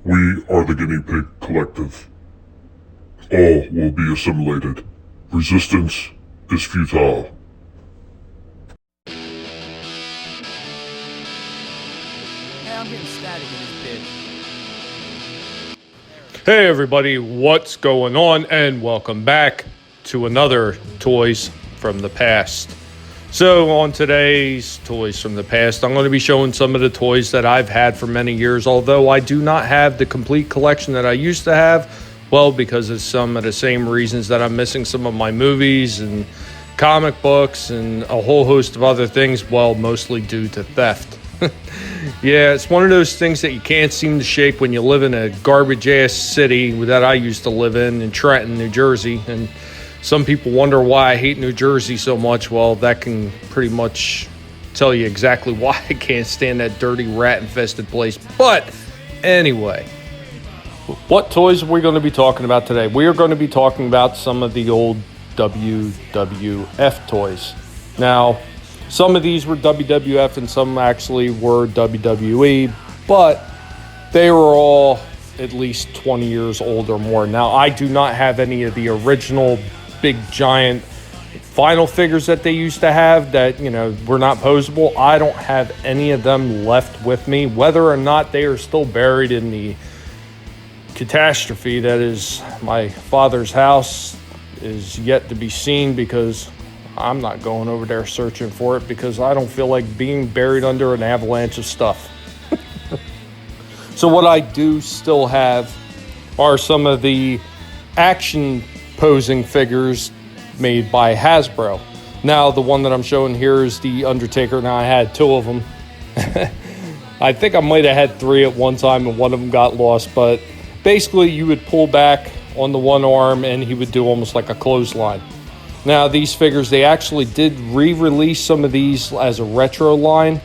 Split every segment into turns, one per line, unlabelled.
We are the Guinea Pig Collective. All will be assimilated. Resistance is futile.
Hey, I'm getting static in this bit.
Hey everybody, what's going on? And welcome back to another Toys from the Past. So on today's Toys from the Past, I'm going to be showing some of the toys that I've had for many years, although I do not have the complete collection that I used to have. Well, because of some of the same reasons that I'm missing some of my movies and comic books and a whole host of other things, well, mostly due to theft. Yeah, it's one of those things that you can't seem to shake when you live in a garbage-ass city that I used to live in Trenton, New Jersey. And some people wonder why I hate New Jersey so much. Well, that can pretty much tell you exactly why I can't stand that dirty, rat-infested place. But anyway, what toys are we going to be talking about today? We are going to be talking about some of the old WWF toys. Now, some of these were WWF and some actually were WWE, but they were all at least 20 years old or more. Now, I do not have any of the original big giant vinyl figures that they used to have that, were not posable. I don't have any of them left with me. Whether or not they are still buried in the catastrophe that is my father's house is yet to be seen, because I'm not going over there searching for it, because I don't feel like being buried under an avalanche of stuff. So what I do still have are some of the action posing figures made by Hasbro. Now, the one that I'm showing here is the Undertaker. Now, I had two of them. I think I might have had three at one time, and one of them got lost. But basically, you would pull back on the one arm, and he would do almost like a clothesline. Now, these figures, they actually did re-release some of these as a retro line,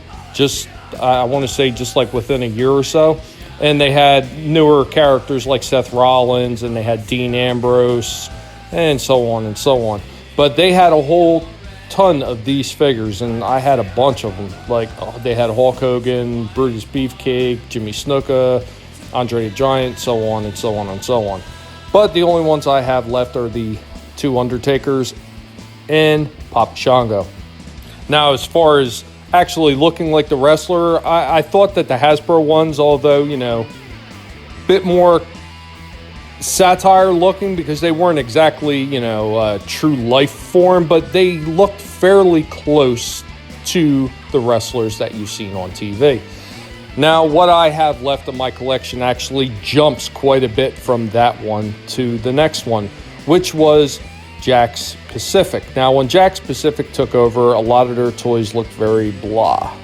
I want to say just like within a year or so. And they had newer characters like Seth Rollins, and they had Dean Ambrose, and so on and so on. But they had a whole ton of these figures, and I had a bunch of them. Like, they had Hulk Hogan, Brutus Beefcake, Jimmy Snuka, Andre the Giant, so on and so on and so on. But the only ones I have left are the two Undertakers and Papa Shango. Now, as far as actually looking like the wrestler, I thought that the Hasbro ones, although, bit more satire looking, because they weren't exactly, true life form, but they looked fairly close to the wrestlers that you've seen on TV. Now, what I have left in my collection actually jumps quite a bit from that one to the next one, which was Jakks Pacific. Now, when Jakks Pacific took over, a lot of their toys looked very blah.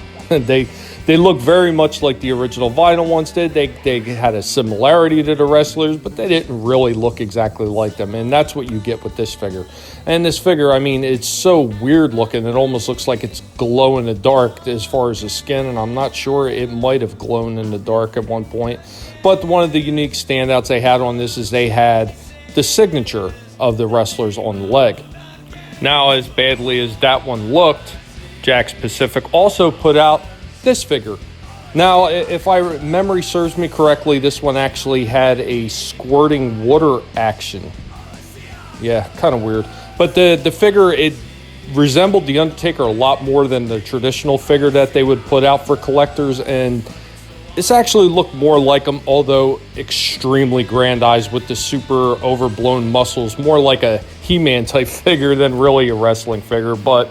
They looked very much like the original vinyl ones did. They had a similarity to the wrestlers, but they didn't really look exactly like them. And that's what you get with this figure. And this figure, it's so weird looking. It almost looks like it's glow in the dark as far as the skin. And I'm not sure, it might have glown in the dark at one point. But one of the unique standouts they had on this is they had the signature of the wrestlers on the leg. Now, as badly as that one looked, Jakks Pacific also put out this figure. Now, if memory serves me correctly, this one actually had a squirting water action. Yeah, kind of weird. But the figure, it resembled the Undertaker a lot more than the traditional figure that they would put out for collectors, and this actually looked more like him, although extremely grandized with the super overblown muscles, more like a He-Man type figure than really a wrestling figure. But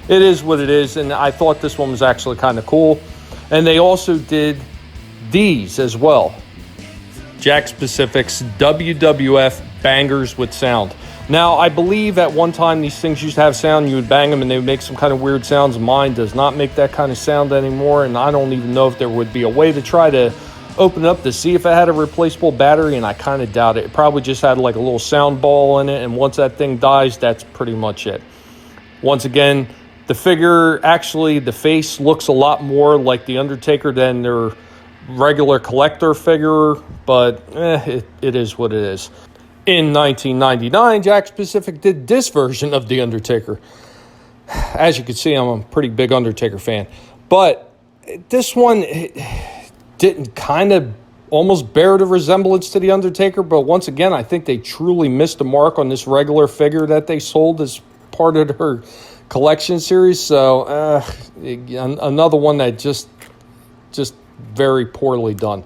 it is what it is, and I thought this one was actually kind of cool. And they also did these as well. Jakks Pacific's WWF Bangers with Sound. Now, I believe at one time these things used to have sound. You would bang them and they would make some kind of weird sounds. Mine does not make that kind of sound anymore, and I don't even know if there would be a way to try to open it up to see if it had a replaceable battery, and I kind of doubt it. It probably just had like a little sound ball in it, and once that thing dies, that's pretty much it. Once again, the figure, actually, the face looks a lot more like the Undertaker than their regular collector figure, but it is what it is. In 1999, Jakks Pacific did this version of The Undertaker. As you can see, I'm a pretty big Undertaker fan. But this one didn't kind of almost bear the resemblance to The Undertaker, but once again, I think they truly missed the mark on this regular figure that they sold as part of her collection series. So another one that just very poorly done.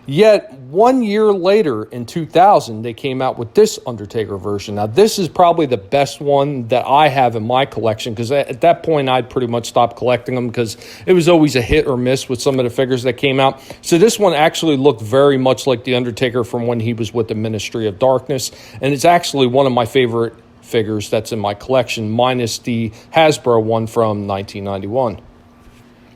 Yet 1 year later in 2000, they came out with this Undertaker version. Now, this is probably the best one that I have in my collection, because at that point, I'd pretty much stopped collecting them because it was always a hit or miss with some of the figures that came out. So this one actually looked very much like The Undertaker from when he was with the Ministry of Darkness, and it's actually one of my favorite figures that's in my collection, minus the Hasbro one from 1991.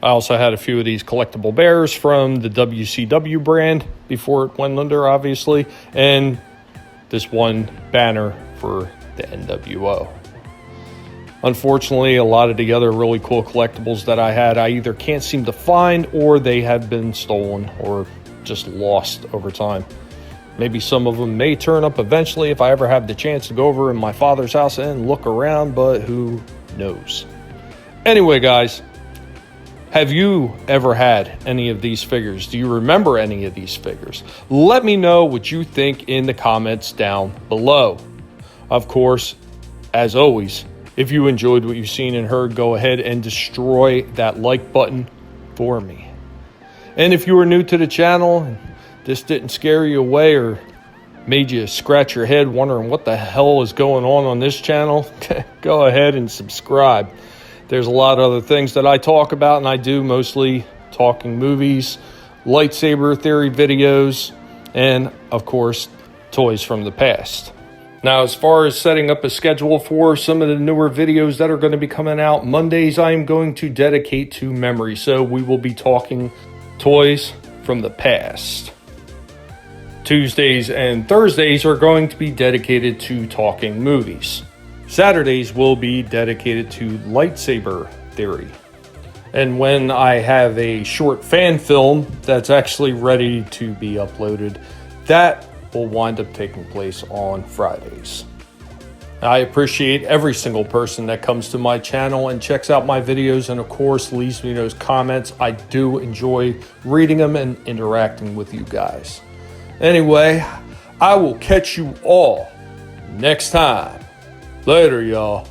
I also had a few of these collectible bears from the WCW brand before it went under, obviously, and this one banner for the NWO. Unfortunately, a lot of the other really cool collectibles that I had, I either can't seem to find or they have been stolen or just lost over time. Maybe some of them may turn up eventually if I ever have the chance to go over in my father's house and look around, but who knows? Anyway, guys, have you ever had any of these figures? Do you remember any of these figures? Let me know what you think in the comments down below. Of course, as always, if you enjoyed what you've seen and heard, go ahead and destroy that like button for me. And if you are new to the channel and this didn't scare you away or made you scratch your head wondering what the hell is going on this channel, go ahead and subscribe. There's a lot of other things that I talk about, and I do mostly talking movies, lightsaber theory videos, and, of course, toys from the past. Now, as far as setting up a schedule for some of the newer videos that are going to be coming out, Mondays I am going to dedicate to memory, so we will be talking toys from the past. Tuesdays and Thursdays are going to be dedicated to talking movies. Saturdays will be dedicated to lightsaber theory. And when I have a short fan film that's actually ready to be uploaded, that will wind up taking place on Fridays. I appreciate every single person that comes to my channel and checks out my videos and, of course, leaves me those comments. I do enjoy reading them and interacting with you guys. Anyway, I will catch you all next time. Later, y'all.